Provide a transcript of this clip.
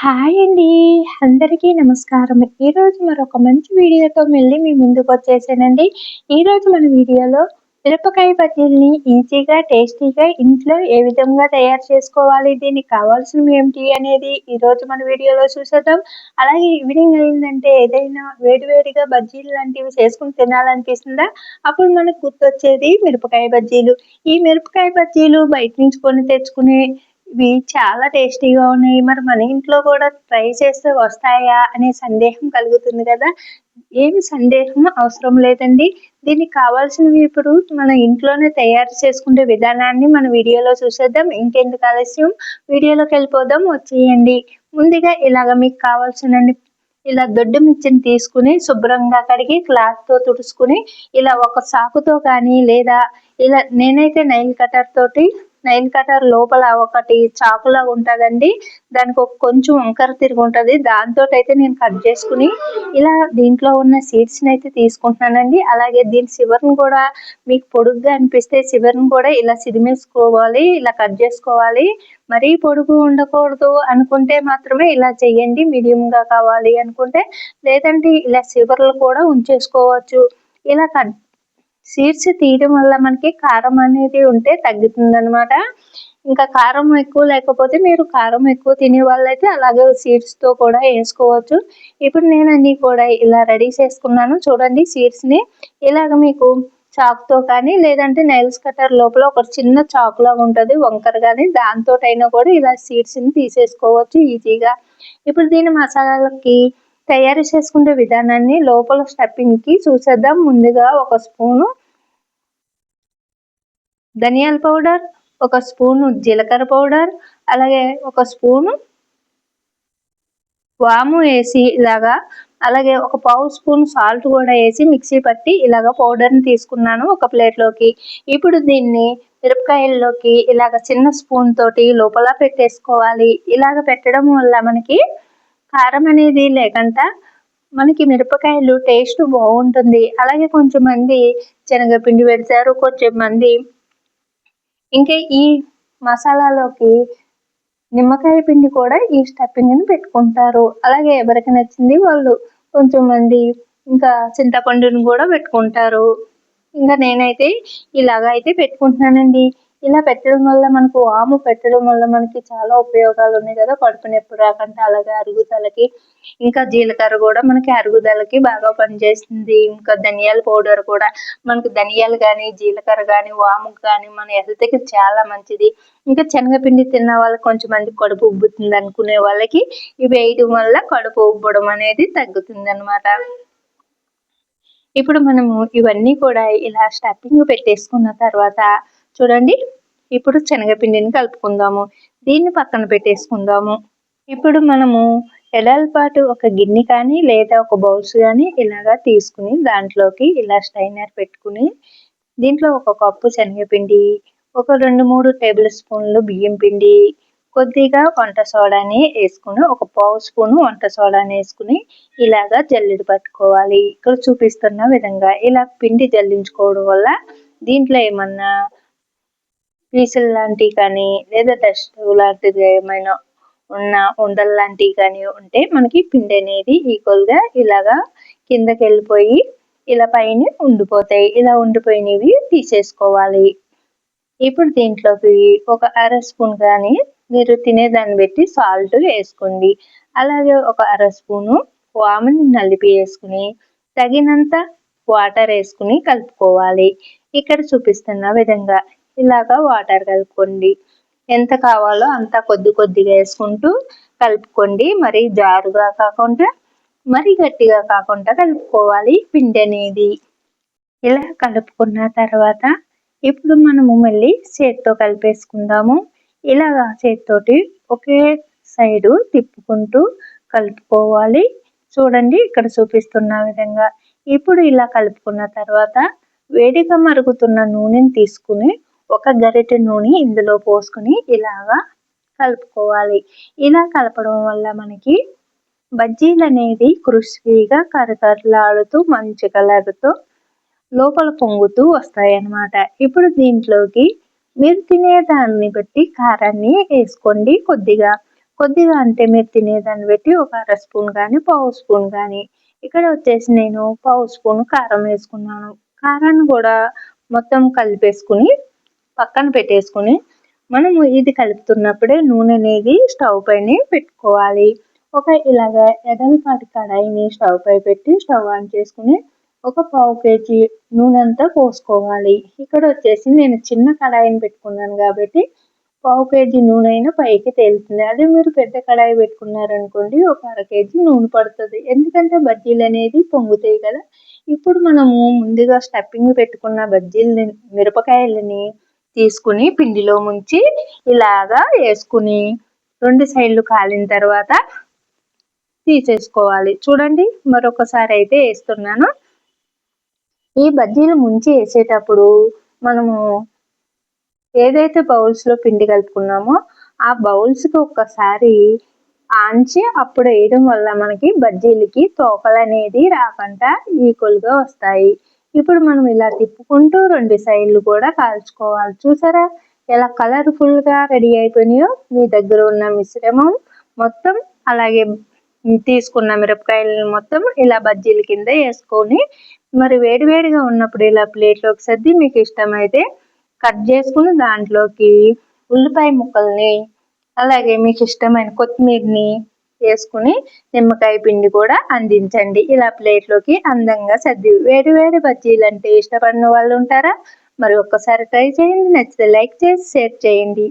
Hi అండి. అందరికీ నమస్కారం. ఈరోజు మరొక మంచి వీడియోతో మళ్ళీ మీ ముందుకొచ్చేసానండి. ఈరోజు మన వీడియోలో మిరపకాయ బజ్జీలని ఈజీగా, టేస్టీగా ఇంట్లో ఏ విధంగా తయారు చేసుకోవాలి, దీనికి కావాల్సినవి ఏమిటి అనేది ఈరోజు మన వీడియోలో చూసేద్దాం. అలాగే ఈవినింగ్ అయిందంటే ఏదైనా వేడివేడిగా బజ్జీలు లాంటివి చేసుకొని తినాలనిపిస్తుందా? అప్పుడు మనకు గుర్తొచ్చేది మిరపకాయ బజ్జీలు. ఈ మిరపకాయ బజ్జీలు బయట నుంచి కొని తెచ్చుకునే ఇవి చాలా టేస్టీగా ఉన్నాయి. మరి మన ఇంట్లో కూడా ట్రై చేస్తే వస్తాయా అనే సందేహం కలుగుతుంది కదా! ఏమి సందేహం అవసరం లేదండి. దీనికి కావాల్సినవి ఇప్పుడు మన ఇంట్లోనే తయారు చేసుకునే విధానాన్ని మన వీడియోలో చూసేద్దాం. ఇంకెందుకు ఆలస్యం, వీడియోలోకి వెళ్ళిపోదాం, వచ్చేయండి. ముందుగా ఇలాగ మీకు కావాల్సినన్ని ఇలా దొడ్డు మిర్చిని తీసుకుని శుభ్రంగా కడిగి క్లాత్తో తుడుచుకుని ఇలా ఒక చాకుతో కానీ లేదా ఇలా నేనైతే నైల్ కటర్ లోపల ఒకటి చాకులా ఉంటుందండి. దానికి కొంచెం వంకర తిరిగి ఉంటుంది. దాంతో అయితే నేను కట్ చేసుకుని ఇలా దీంట్లో ఉన్న సీడ్స్ని అయితే తీసుకుంటున్నానండి. అలాగే దీని చివరిని కూడా మీకు పొడుగ్గా అనిపిస్తే చివరిని కూడా ఇలా సిదిమేసుకోవాలి, ఇలా కట్ చేసుకోవాలి. మరీ పొడుగు ఉండకూడదు అనుకుంటే మాత్రమే ఇలా చేయండి. మీడియంగా కావాలి అనుకుంటే, లేదంటే ఇలా చివర్లు కూడా ఉంచేసుకోవచ్చు. ఇలా కట్ సీడ్స్ తీయడం వల్ల మనకి కారం అనేది ఉంటే తగ్గుతుందనమాట. ఇంకా కారం ఎక్కువ లేకపోతే మీరు కారం ఎక్కువ తినే వాళ్ళైతే అలాగే సీడ్స్తో కూడా వేసుకోవచ్చు. ఇప్పుడు నేను అన్నీ కూడా ఇలా రెడీ చేసుకున్నాను. చూడండి, సీడ్స్ని ఇలాగ మీకు చాకుతో కానీ లేదంటే నైల్స్ కటర్ లోపల ఒక చిన్న చాకులాగా ఉంటుంది వంకర, కానీ దాంతో అయినా కూడా ఇలా సీడ్స్ని తీసేసుకోవచ్చు ఈజీగా. ఇప్పుడు దీని మసాలాలకి తయారు చేసుకునే విధానాన్ని లోపల స్టఫింగ్కి చూసేద్దాం. ముందుగా ఒక స్పూను ధనియాల పౌడర్, ఒక స్పూను జీలకర్ర పౌడర్, అలాగే ఒక స్పూను వాము వేసి ఇలాగా, అలాగే ఒక పావు స్పూన్ సాల్ట్ కూడా వేసి మిక్సీ పట్టి ఇలాగ పౌడర్ని తీసుకున్నాను ఒక ప్లేట్లోకి. ఇప్పుడు దీన్ని మిరపకాయల్లోకి ఇలాగ చిన్న స్పూన్ తోటి లోపల పెట్టేసుకోవాలి. ఇలాగ పెట్టడం వల్ల మనకి కారం అనేది లేకుండా మనకి మిరపకాయలు టేస్ట్ బాగుంటుంది. అలాగే కొంచెం మంది శనగపిండి పెడతారు, కొంచెం మంది ఇంకా ఈ మసాలాలోకి నిమ్మకాయ పిండి కూడా ఈ స్టఫింగ్ని పెట్టుకుంటారు. అలాగే ఎవరికి నచ్చింది వాళ్ళు కొంచెం మంది ఇంకా చింతపండుని కూడా పెట్టుకుంటారు. ఇంకా నేనైతే ఇలాగ అయితే పెట్టుకుంటున్నానండి. ఇలా పెట్టడం వల్ల మనకు వాము పెట్టడం వల్ల మనకి చాలా ఉపయోగాలు ఉన్నాయి కదా, కడుపు నొప్పి రాకుండా, అలాగే అరుగుదలకి, ఇంకా జీలకర్ర కూడా మనకి అరుగుదలకి బాగా పనిచేస్తుంది. ఇంకా ధనియాల పౌడర్ కూడా మనకు ధనియాలు కానీ జీలకర్ర కానీ వాము కానీ మన హెల్త్కి చాలా మంచిది. ఇంకా శనగపిండి తిన్న వాళ్ళకి కొంచెం మంది కడుపు ఉబ్బుతుంది అనుకునే వాళ్ళకి ఇవి వేయడం వల్ల కడుపు ఉబ్బడం అనేది తగ్గుతుంది అనమాట. ఇప్పుడు మనము ఇవన్నీ కూడా ఇలా స్టఫింగ్ పెట్టేసుకున్న తర్వాత చూడండి, ఇప్పుడు శనగపిండిని కలుపుకుందాము. దీన్ని పక్కన పెట్టేసుకుందాము. ఇప్పుడు మనము ఎడల్పాటు ఒక గిన్నె కానీ లేదా ఒక బౌల్స్ కానీ ఇలాగా తీసుకుని దాంట్లోకి ఇలా స్ట్రైనర్ పెట్టుకుని దీంట్లో ఒక కప్పు శనగపిండి, ఒక 2-3 టేబుల్ స్పూన్లు బియ్యం పిండి, కొద్దిగా వంట సోడాని వేసుకుని ఒక పావు స్పూను వంట సోడాని వేసుకుని ఇలాగా జల్లెడ పట్టుకోవాలి. ఇక్కడ చూపిస్తున్న విధంగా ఇలా పిండి జల్లించుకోవడం వల్ల దీంట్లో ఏమన్నా పీసులు లాంటివి కానీ లేదా డస్ట్ లాంటిది ఏమైనా ఉన్న ఉండలు లాంటివి కానీ ఉంటే మనకి పిండి అనేది ఈక్వల్గా ఇలాగా కిందకి వెళ్ళిపోయి ఇలా పైన ఉండిపోతాయి. ఇలా ఉండిపోయినవి తీసేసుకోవాలి. ఇప్పుడు దీంట్లోకి ఒక అర స్పూన్ కానీ మీరు తినేదాన్ని బట్టి సాల్ట్ వేసుకోండి. అలాగే ఒక అర స్పూను వాముని నలిపి వేసుకుని తగినంత వాటర్ వేసుకుని కలుపుకోవాలి. ఇక్కడ చూపిస్తున్న విధంగా ఇలాగా వాటర్ కలుపుకోండి. ఎంత కావాలో అంత కొద్దిగా వేసుకుంటూ కలుపుకోండి. మరీ జారుగా కాకుండా మరీ గట్టిగా కాకుండా కలుపుకోవాలి పిండి అనేది. ఇలా కలుపుకున్న తర్వాత ఇప్పుడు మనము మళ్ళీ చేతితో కలిపేసుకుందాము. ఇలాగా చేతితోటి ఒకే సైడు తిప్పుకుంటూ కలుపుకోవాలి. చూడండి, ఇక్కడ చూపిస్తున్న విధంగా. ఇప్పుడు ఇలా కలుపుకున్న తర్వాత వేడిగా మరుగుతున్న నూనెని తీసుకుని ఒక గరిటె నూనె ఇందులో పోసుకుని ఇలాగా కలుపుకోవాలి. ఇలా కలపడం వల్ల మనకి బజ్జీలు అనేది క్రిస్పీగా కరకరలాడుతూ మంచి కలర్తో లోపల పొంగుతూ వస్తాయి అన్నమాట. ఇప్పుడు దీంట్లోకి మీరు తినేదాన్ని బట్టి కారాన్ని వేసుకోండి కొద్దిగా. కొద్దిగా అంటే మీరు తినేదాన్ని బట్టి ఒక అర స్పూన్ కానీ పావు స్పూన్ కానీ. ఇక్కడ వచ్చేసి నేను పావు స్పూన్ కారం వేసుకున్నాను. కారాన్ని కూడా మొత్తం కలిపేసుకుని పక్కన పెట్టేసుకుని మనము ఇది కలుపుతున్నప్పుడే నూనె అనేది స్టవ్ పైన పెట్టుకోవాలి. ఇలాగ ఎడల్పాటి కడాయిని స్టవ్ పై పెట్టి స్టవ్ ఆన్ చేసుకుని ఒక పావు కేజీ నూనె అంతా పోసుకోవాలి. ఇక్కడ వచ్చేసి నేను చిన్న కడాయిని పెట్టుకున్నాను కాబట్టి పావు కేజీ నూనె అయినా పైకి తేలుతుంది. అదే మీరు పెద్ద కడాయి పెట్టుకున్నారనుకోండి ఒక అర కేజీ నూనె పడుతుంది. ఎందుకంటే బజ్జీలు అనేది పొంగుతాయి కదా. ఇప్పుడు మనము ముందుగా స్టఫింగ్ పెట్టుకున్న బజ్జీలని మిరపకాయలని తీసుకుని పిండిలో ముంచి ఇలాగా వేసుకుని 2 సైడ్లు కాలిన తర్వాత తీసేసుకోవాలి. చూడండి మరొకసారి అయితే వేస్తున్నాను. ఈ బజ్జీలు ముంచి వేసేటప్పుడు మనము ఏదైతే బౌల్స్లో పిండి కలుపుకున్నామో ఆ బౌల్స్కి ఒక్కసారి ఆంచి అప్పుడు వేయడం వల్ల మనకి బజ్జీలకి తోకలు అనేది రాకుండా ఈక్వల్గా వస్తాయి. ఇప్పుడు మనం ఇలా తిప్పుకుంటూ 2 సైడ్లు కూడా కాల్చుకోవాలి. చూసారా ఎలా కలర్ఫుల్గా రెడీ అయిపోయినాయో. మీ దగ్గర ఉన్న మిశ్రమం మొత్తం అలాగే తీసుకున్న మిరపకాయలను మొత్తం ఇలా బజ్జీల కింద వేసుకొని మరి వేడివేడిగా ఉన్నప్పుడు ఇలా ప్లేట్లోకి సర్ది మీకు ఇష్టమైతే కట్ చేసుకుని దాంట్లోకి ఉల్లిపాయ ముక్కల్ని అలాగే మీకు ఇష్టమైన కొత్తిమీరని వేసుకుని నిమ్మకాయ పిండి కూడా అందించండి. ఇలా ప్లేట్లోకి అందంగా సర్ది వేడి బజ్జీలు అంటే ఇష్టపడిన వాళ్ళు ఉంటారా? మరి ఒక్కసారి ట్రై చేయండి. నచ్చితే లైక్ చేసి షేర్ చేయండి.